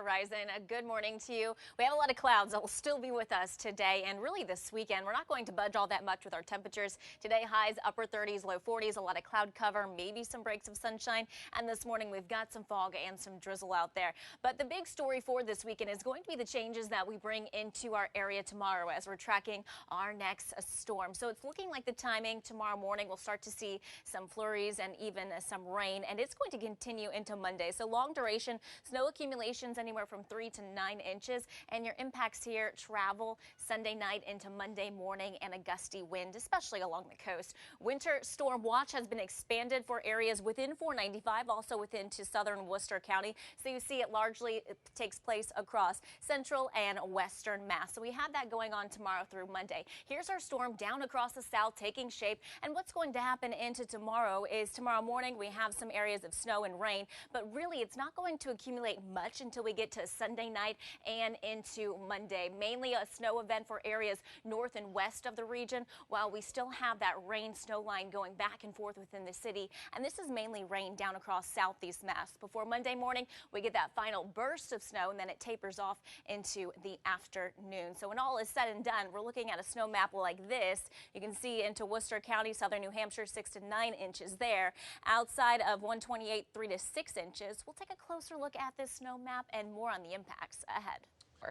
horizon. A good morning to you. We have a lot of clouds that will still be with us today and really this weekend. We're not going to budge all that much with our temperatures. Today highs upper 30s, low 40s, a lot of cloud cover, maybe some breaks of sunshine. And this morning we've got some fog and some drizzle out there. But the big story for this weekend is going to be the changes that we bring into our area tomorrow as we're tracking our next storm. So it's looking like the timing tomorrow morning we'll start to see some flurries and even some rain, and it's going to continue into Monday. So long duration snow accumulations anywhere from 3 to 9 inches, and your impacts here travel Sunday night into Monday morning and a gusty wind, especially along the coast. Winter storm watch has been expanded for areas within 495, also within to southern Worcester County. So you see it takes place across central and western Mass. So we have that going on tomorrow through Monday. Here's our storm down across the south taking shape, and what's going to happen into tomorrow is tomorrow morning we have some areas of snow and rain, but really it's not going to accumulate much until we get to Sunday night and into Monday. Mainly a snow event for areas north and west of the region, while we still have that rain snow line going back and forth within the city. And this is mainly rain down across southeast Mass. Before Monday morning, we get that final burst of snow, and then it tapers off into the afternoon. So when all is said and done, we're looking at a snow map like this. You can see into Worcester County, southern New Hampshire, 6 to 9 inches there. Outside of 128, 3 to 6 inches. We'll take a closer look at this snow map and more on the impacts ahead.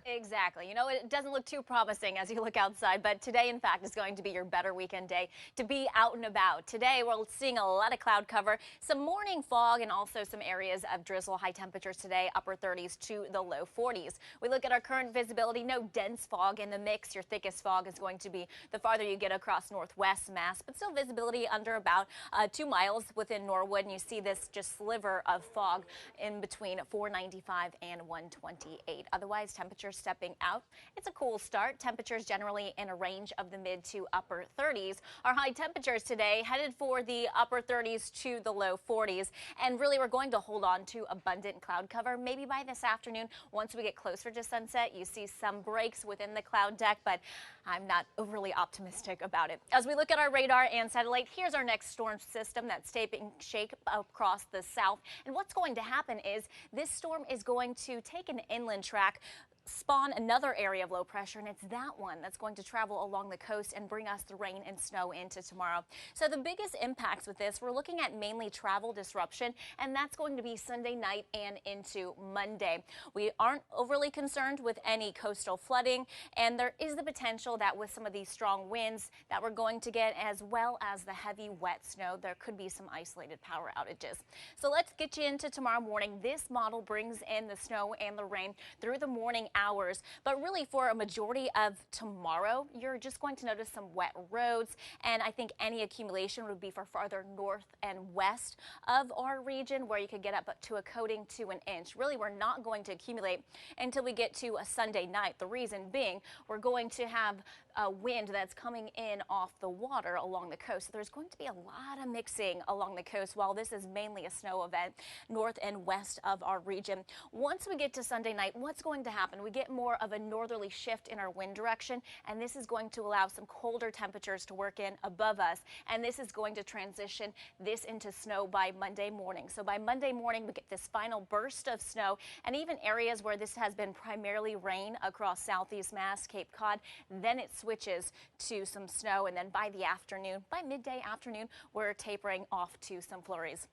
Exactly. You know, it doesn't look too promising as you look outside, but today, in fact, is going to be your better weekend day to be out and about. Today, we're seeing a lot of cloud cover, some morning fog, and also some areas of drizzle. High temperatures today, upper 30s to the low 40s. We look at our current visibility, no dense fog in the mix. Your thickest fog is going to be the farther you get across northwest Mass, but still visibility under about 2 miles within Norwood, and you see this just sliver of fog in between 495 and 128. Otherwise, temperatures stepping out. It's a cool start. Temperatures generally in a range of the mid to upper 30s. Our high temperatures today headed for the upper 30s to the low 40s. And really, we're going to hold on to abundant cloud cover. Maybe by this afternoon, once we get closer to sunset, you see some breaks within the cloud deck, but I'm not overly optimistic about it. As we look at our radar and satellite, here's our next storm system that's taking shape across the south. And what's going to happen is this storm is going to take an inland track, spawn another area of low pressure, and it's that one that's going to travel along the coast and bring us the rain and snow into tomorrow. So the biggest impacts with this, we're looking at mainly travel disruption, and that's going to be Sunday night and into Monday. We aren't overly concerned with any coastal flooding, and there is the potential that with some of these strong winds that we're going to get, as well as the heavy wet snow, there could be some isolated power outages. So let's get you into tomorrow morning. This model brings in the snow and the rain through the morning hours, but really for a majority of tomorrow, you're just going to notice some wet roads, and I think any accumulation would be for farther north and west of our region, where you could get up to a coating to an inch. Really, we're not going to accumulate until we get to a Sunday night. The reason being, we're going to have a wind that's coming in off the water along the coast. So there's going to be a lot of mixing along the coast, while this is mainly a snow event north and west of our region. Once we get to Sunday night, what's going to happen? We get more of a northerly shift in our wind direction, and this is going to allow some colder temperatures to work in above us, and this is going to transition this into snow by Monday morning. So by Monday morning, we get this final burst of snow, and even areas where this has been primarily rain across southeast Mass, Cape Cod, then it switches to some snow, and then by the afternoon, by midday afternoon, we're tapering off to some flurries.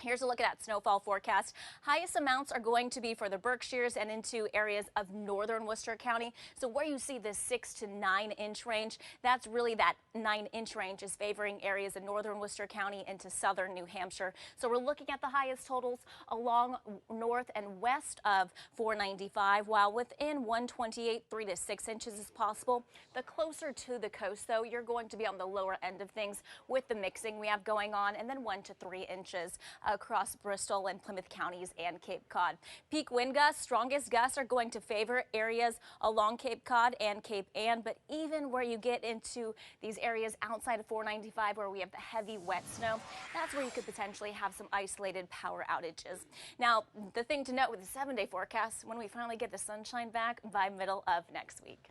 Here's a look at that snowfall forecast. Highest amounts are going to be for the Berkshires and into areas of northern Worcester County. So where you see the 6 to 9 inch range, that's really that 9 inch range is favoring areas in northern Worcester County into southern New Hampshire. So we're looking at the highest totals along north and west of 495, while within 128, 3 to 6 inches is possible. The closer to the coast, though, you're going to be on the lower end of things with the mixing we have going on, and then 1 to 3 inches across Bristol and Plymouth counties and Cape Cod. Peak wind gusts, strongest gusts are going to favor areas along Cape Cod and Cape Ann, but even where you get into these areas outside of 495 where we have the heavy wet snow, that's where you could potentially have some isolated power outages. Now, the thing to note with the 7-day forecast, when we finally get the sunshine back by middle of next week.